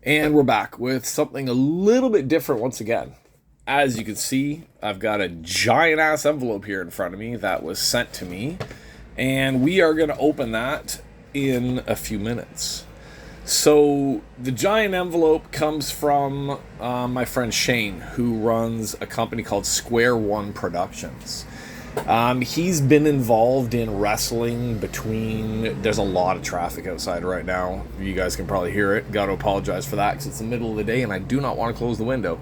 And we're back with something a little bit different once again. As you can see, I've got a giant ass envelope here in front of me that was sent to me, and we are going to open that in a few minutes. So the giant envelope comes from my friend Shane, who runs a company called Square One Productions. He's been involved in wrestling there's a lot of traffic outside right now. You guys can probably hear it. Got to apologize for that because it's the middle of the day and I do not want to close the window.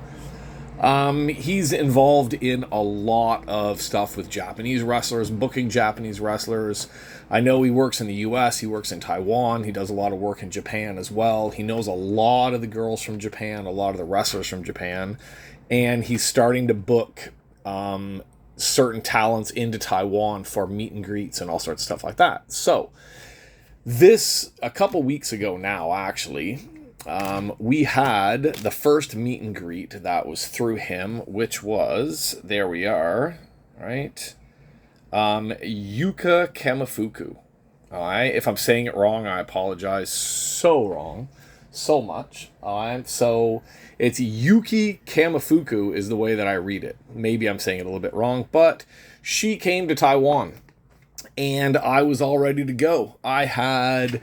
He's involved in a lot of stuff with Japanese wrestlers, booking Japanese wrestlers. I know he works in the US, he works in Taiwan, he does a lot of work in Japan as well. He knows a lot of the girls from Japan, a lot of the wrestlers from Japan, and he's starting to book certain talents into Taiwan for meet and greets and all sorts of stuff like that. So a couple weeks ago now, actually, we had the first meet and greet that was through him, which was, there we are, right? YUKI KAMIFUKU. All right, if I'm saying it wrong, I apologize. So much. All right, so it's YUKI KAMIFUKU is the way that I read it. Maybe I'm saying it a little bit wrong, but she came to Taiwan, and I was all ready to go. I had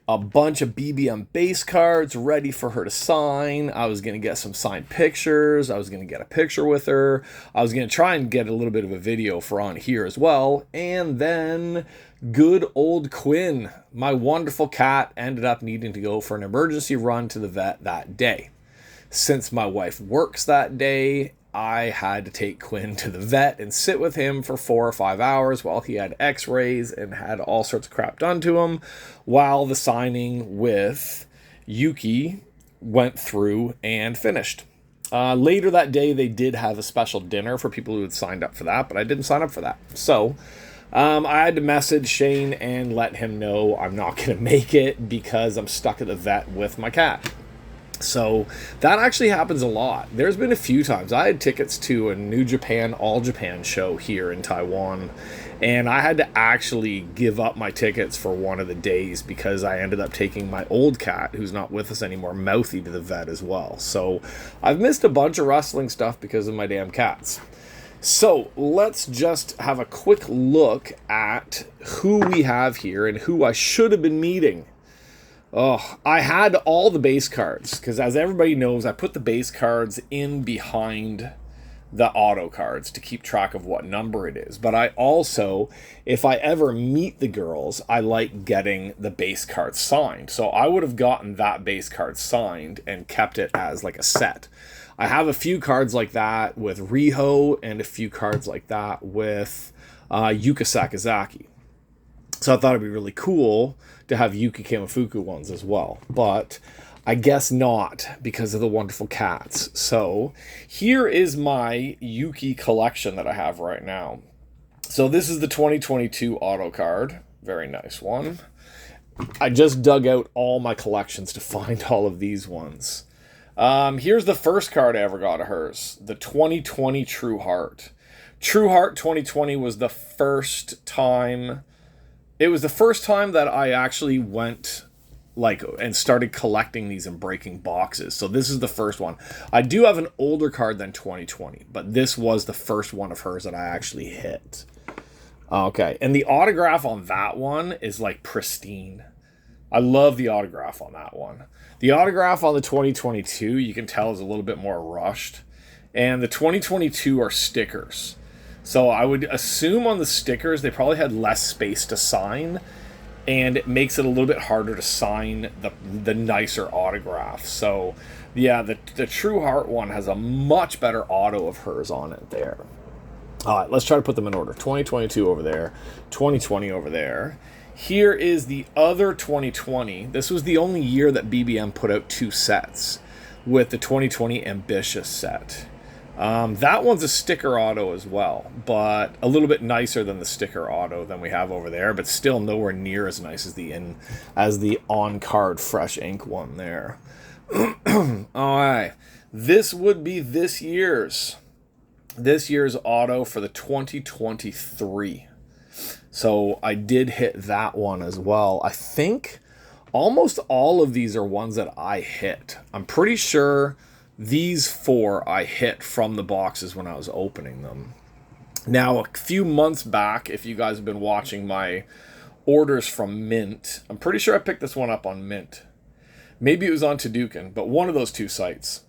a bunch of BBM base cards ready for her to sign. I was going to get some signed pictures. I was going to get a picture with her. I was going to try and get a little bit of a video for on here as well. And then good old Quinn, my wonderful cat, ended up needing to go for an emergency run to the vet that day. Since my wife works that day, I had to take Quinn to the vet and sit with him for 4 or 5 hours while he had x-rays and had all sorts of crap done to him, while the signing with Yuki went through and finished. Later that day, they did have a special dinner for people who had signed up for that, but I didn't sign up for that. So I had to message Shane and let him know I'm not going to make it because I'm stuck at the vet with my cat. So that actually happens a lot. There's been a few times. I had tickets to a New Japan All Japan show here in Taiwan, and I had to actually give up my tickets for one of the days because I ended up taking my old cat, who's not with us anymore, Mouthy, to the vet as well. So I've missed a bunch of wrestling stuff because of my damn cats. So let's just have a quick look at who we have here and who I should have been meeting. Oh, I had all the base cards, because as everybody knows, I put the base cards in behind the auto cards to keep track of what number it is. But I also, if I ever meet the girls, I like getting the base card signed. So I would have gotten that base card signed and kept it as like a set. I have a few cards like that with Riho and a few cards like that with Yuka Sakazaki. So I thought it'd be really cool to have Yuki KAMIFUKU ones as well. But I guess not because of the wonderful cats. So here is my Yuki collection that I have right now. So this is the 2022 auto card. Very nice one. I just dug out all my collections to find all of these ones. Here's the first card I ever got of hers. The 2020 True Heart. True Heart 2020 was the first time... It was the first time that I actually went and started collecting these and breaking boxes. So this is the first one. I do have an older card than 2020, but this was the first one of hers that I actually hit. Okay, and the autograph on that one is like pristine. I love the autograph on that one. The autograph on the 2022, you can tell, is a little bit more rushed. And the 2022 are stickers. So I would assume on the stickers, they probably had less space to sign, and it makes it a little bit harder to sign the nicer autograph. So yeah, the True Heart one has a much better auto of hers on it there. All right, let's try to put them in order. 2022 over there, 2020 over there. Here is the other 2020. This was the only year that BBM put out 2 sets, with the 2020 Ambitious set. That one's a sticker auto as well, but a little bit nicer than the sticker auto than we have over there, but still nowhere near as nice as the on-card fresh ink one there. All right, this would be this year's auto for the 2023. So I did hit that one as well. I think almost all of these are ones that I hit. I'm pretty sure these 4 I hit from the boxes when I was opening them. Now, a few months back, if you guys have been watching my orders from Mint, I'm pretty sure I picked this one up on Mint. Maybe it was on Tadukin, but one of those 2 sites.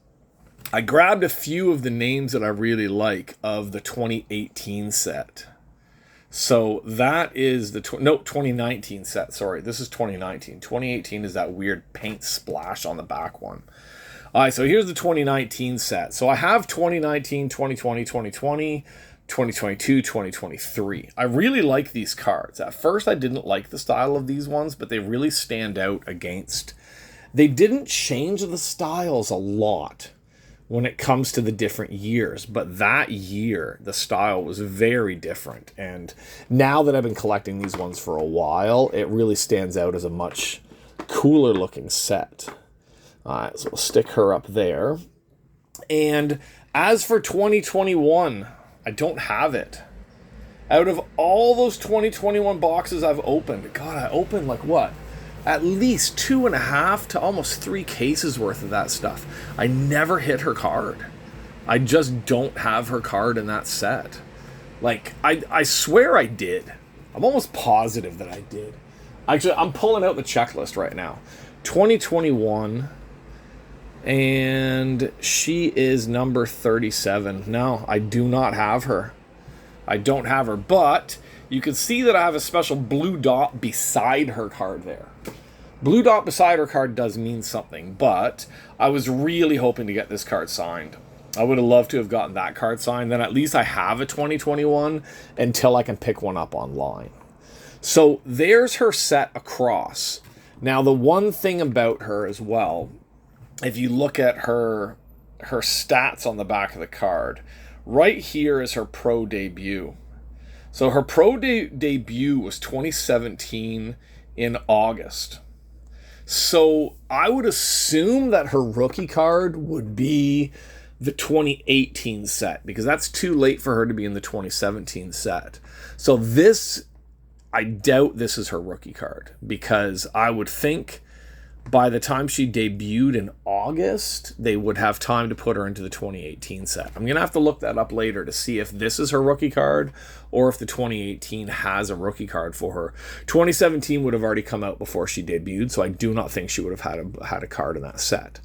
I grabbed a few of the names that I really like of the 2018 set. So that is the 2019 set. Sorry, this is 2019. 2018 is that weird paint splash on the back one. All right, so here's the 2019 set. So I have 2019, 2020, 2020, 2022, 2023. I really like these cards. At first, I didn't like the style of these ones, but they really stand out against. They didn't change the styles a lot when it comes to the different years, but that year, the style was very different. And now that I've been collecting these ones for a while, it really stands out as a much cooler looking set. All right, so we'll stick her up there. And as for 2021, I don't have it. Out of all those 2021 boxes I've opened, God, I opened like what? At least 2.5 to almost 3 cases worth of that stuff. I never hit her card. I just don't have her card in that set. Like, I swear I did. I'm almost positive that I did. Actually, I'm pulling out the checklist right now. 2021... and she is number 37. No, I do not have her. I don't have her, but you can see that I have a special blue dot beside her card there. Blue dot beside her card does mean something, but I was really hoping to get this card signed. I would have loved to have gotten that card signed. Then at least I have a 2021 until I can pick one up online. So there's her set across. Now, the one thing about her as well, if you look at her stats on the back of the card, right here is her pro debut. So her pro debut was 2017 in August. So I would assume that her rookie card would be the 2018 set, because that's too late for her to be in the 2017 set. So this, I doubt this is her rookie card, because I would think by the time she debuted in August, they would have time to put her into the 2018 set. I'm going to have to look that up later to see if this is her rookie card or if the 2018 has a rookie card for her. 2017 would have already come out before she debuted, so I do not think she would have had a card in that set.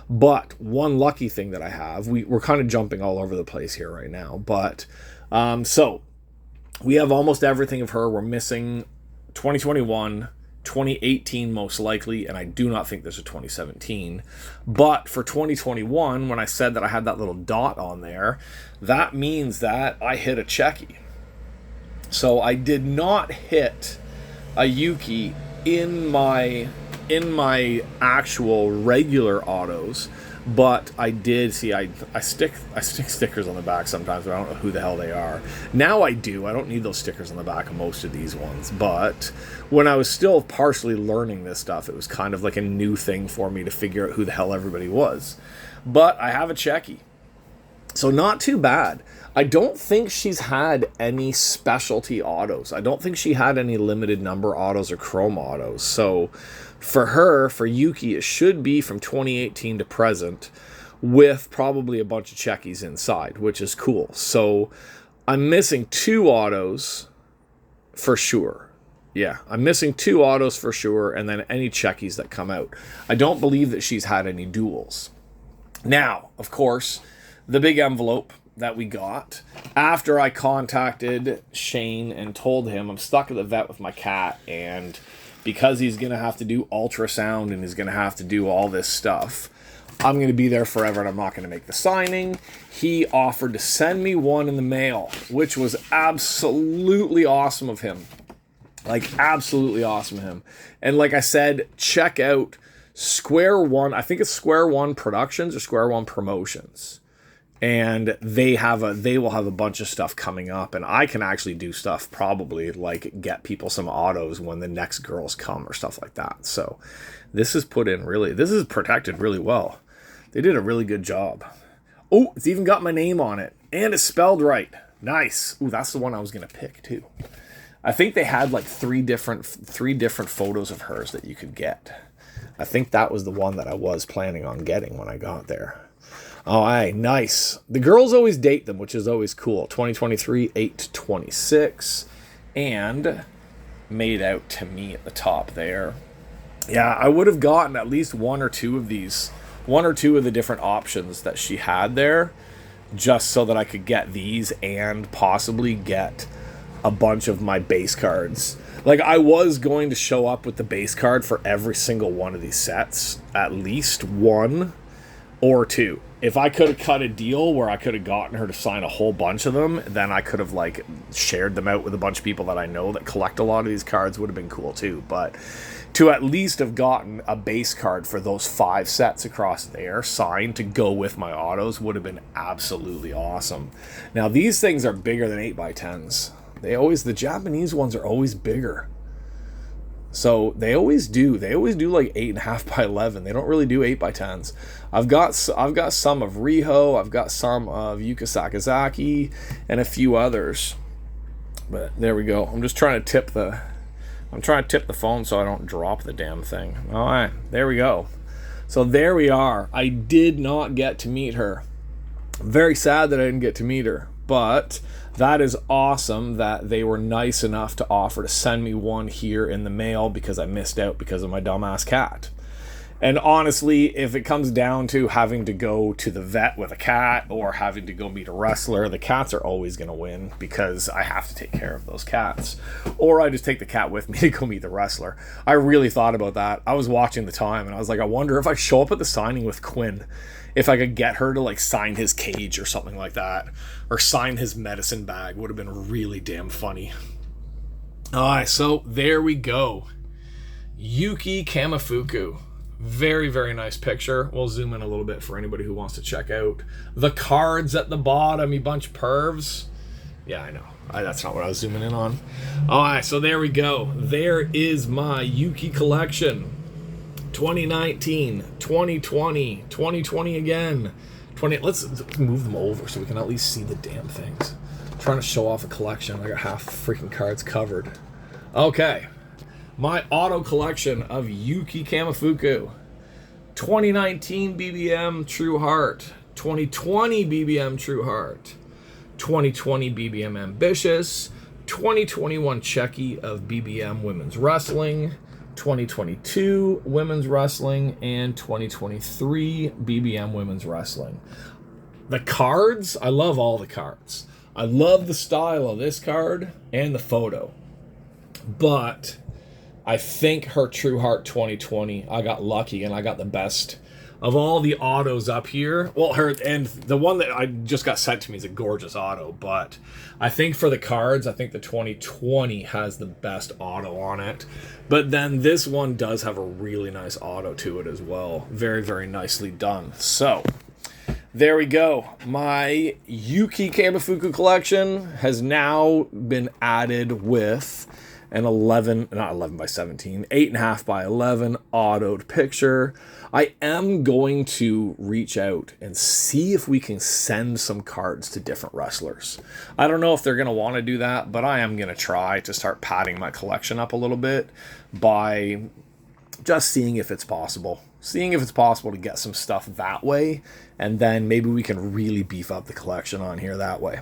But one lucky thing that I have, we're kind of jumping all over the place here right now, but so we have almost everything of her. We're missing 2021, 2018 most likely, and I do not think there's a 2017. But for 2021, when I said that I had that little dot on there, that means that I hit a Checky. So I did not hit a Yuki in my actual regular autos, but I did see I stick stickers on the back sometimes, but I don't know who the hell they are. Now I do. I don't need those stickers on the back of most of these ones, but when I was still partially learning this stuff, it was kind of like a new thing for me to figure out who the hell everybody was. But I have a Checky. So not too bad. I don't think she's had any specialty autos. I don't think she had any limited number autos or chrome autos. So for her, for Yuki, it should be from 2018 to present with probably a bunch of Checkies inside, which is cool. So I'm missing 2 autos for sure. Yeah, I'm missing 2 autos for sure, and then any Checkies that come out. I don't believe that she's had any duels. Now, of course, the big envelope that we got after I contacted Shane and told him I'm stuck at the vet with my cat, and because he's going to have to do ultrasound and he's going to have to do all this stuff, I'm going to be there forever and I'm not going to make the signing. He offered to send me one in the mail, which was absolutely awesome of him. Like, absolutely awesome of him. And like I said, check out Square One. I think it's Square One Productions or Square One Promotions. And they will have a bunch of stuff coming up, and I can actually do stuff probably like get people some autos when the next girls come or stuff like that. So this is protected really well. They did a really good job. Oh, it's even got my name on it, and it's spelled right. Nice. Ooh, that's the one I was gonna pick too. I think they had like three different photos of hers that you could get. I think that was the one that I was planning on getting when I got there. All right, nice. The girls always date them, which is always cool. 2023, 8/26, and made out to me at the top there. Yeah, I would have gotten at least one or two of the different options that she had there, just so that I could get these and possibly get a bunch of my base cards. Like, I was going to show up with the base card for every single one of these sets, at least one or two. If I could have cut a deal where I could have gotten her to sign a whole bunch of them, then I could have, like, shared them out with a bunch of people that I know that collect a lot of these cards. Would have been cool too. But to at least have gotten a base card for those 5 sets across there signed to go with my autos would have been absolutely awesome. Now, these things are bigger than 8x10s. The Japanese ones are always bigger. So they always do like 8.5x11. They don't really do 8x10s. I've got some of Riho, I've got some of Yuka Sakazaki, and a few others. But there we go. I'm trying to tip the phone so I don't drop the damn thing. All right, there we go. So there we are. I did not get to meet her. I'm very sad that I didn't get to meet her, but that is awesome that they were nice enough to offer to send me one here in the mail because I missed out because of my dumbass cat. And honestly, if it comes down to having to go to the vet with a cat or having to go meet a wrestler, the cats are always going to win because I have to take care of those cats. Or I just take the cat with me to go meet the wrestler. I really thought about that. I was watching the time and I was like, I wonder if I show up at the signing with Quinn, if I could get her to like sign his cage or something like that, or sign his medicine bag. Would have been really damn funny. All right, so there we go. Yuki KAMIFUKU. Very, very nice picture. We'll zoom in a little bit for anybody who wants to check out the cards at the bottom, you bunch of pervs. Yeah, I know. That's not what I was zooming in on. All right, so there we go. There is my Yuki collection. 2019, 2020, 2020 again. Let's move them over so we can at least see the damn things. I'm trying to show off a collection. I got half the freaking cards covered. Okay. My auto collection of Yuki KAMIFUKU. 2019 BBM True Heart. 2020 BBM True Heart. 2020 BBM Ambitious. 2021 Checky of BBM Women's Wrestling. 2022 Women's Wrestling. And 2023 BBM Women's Wrestling. The cards, I love all the cards. I love the style of this card and the photo. But I think her True Heart 2020, I got lucky and I got the best of all the autos up here. Well, and the one that I just got sent to me is a gorgeous auto, but I think for the cards, I think the 2020 has the best auto on it. But then this one does have a really nice auto to it as well. Very, very nicely done. So there we go. My Yuki KAMIFUKU collection has now been added with an 8.5x11 autoed picture. I am going to reach out and see if we can send some cards to different wrestlers. I don't know if they're going to want to do that, but I am going to try to start padding my collection up a little bit by just seeing if it's possible. Seeing if it's possible to get some stuff that way, and then maybe we can really beef up the collection on here that way.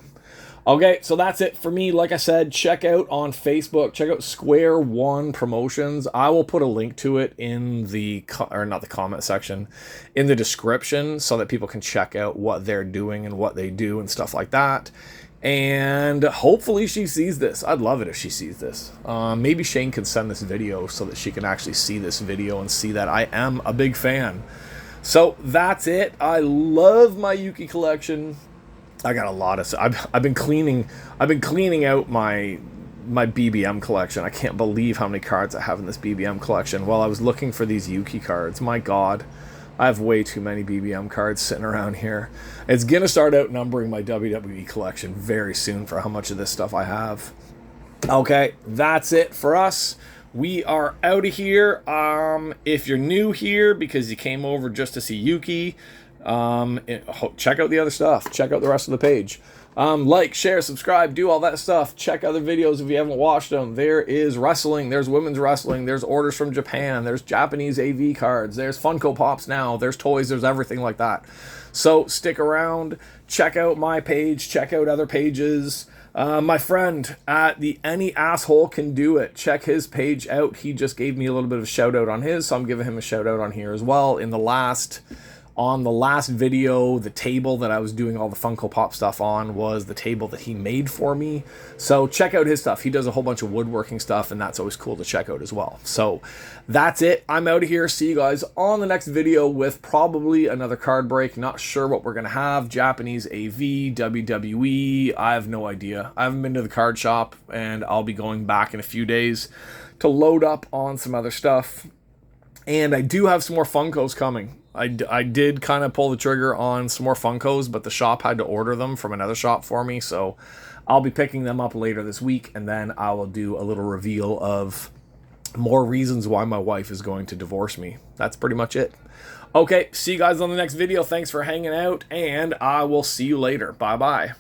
Okay, so that's it for me. Like I said, check out on Facebook. Check out Square One Promotions. I will put a link to it in the, not the comment section, in the description so that people can check out what they're doing and what they do and stuff like that. And hopefully she sees this. I'd love it if she sees this. Maybe Shane can send this video so that she can actually see this video and see that I am a big fan. So that's it. I love my Yuki collection. I got a lot of. I've been cleaning out my BBM collection. I can't believe how many cards I have in this BBM collection. While I was looking for these Yuki cards, my God, I have way too many BBM cards sitting around here. It's gonna start outnumbering my WWE collection very soon for how much of this stuff I have. Okay, that's it for us. We are out of here. If you're new here because you came over just to see Yuki, Check out the other stuff. Check out the rest of the page. Like, share, subscribe, do all that stuff. Check other videos if you haven't watched them. There is wrestling. There's women's wrestling. There's orders from Japan. There's Japanese AV cards. There's Funko Pops now. There's toys. There's everything like that. So stick around. Check out my page. Check out other pages. My friend at the Any Asshole Can Do It. Check his page out. He just gave me a little bit of a shout out on his, so I'm giving him a shout out on here as well. On the last video, the table that I was doing all the Funko Pop stuff on was the table that he made for me. So check out his stuff. He does a whole bunch of woodworking stuff, and that's always cool to check out as well. So that's it. I'm out of here. See you guys on the next video with probably another card break. Not sure what we're going to have. Japanese AV, WWE. I have no idea. I haven't been to the card shop, and I'll be going back in a few days to load up on some other stuff. And I do have some more Funkos coming. I did kind of pull the trigger on some more Funkos, but the shop had to order them from another shop for me, so I'll be picking them up later this week, and then I will do a little reveal of more reasons why my wife is going to divorce me. That's pretty much it. Okay, see you guys on the next video. Thanks for hanging out, and I will see you later. Bye-bye.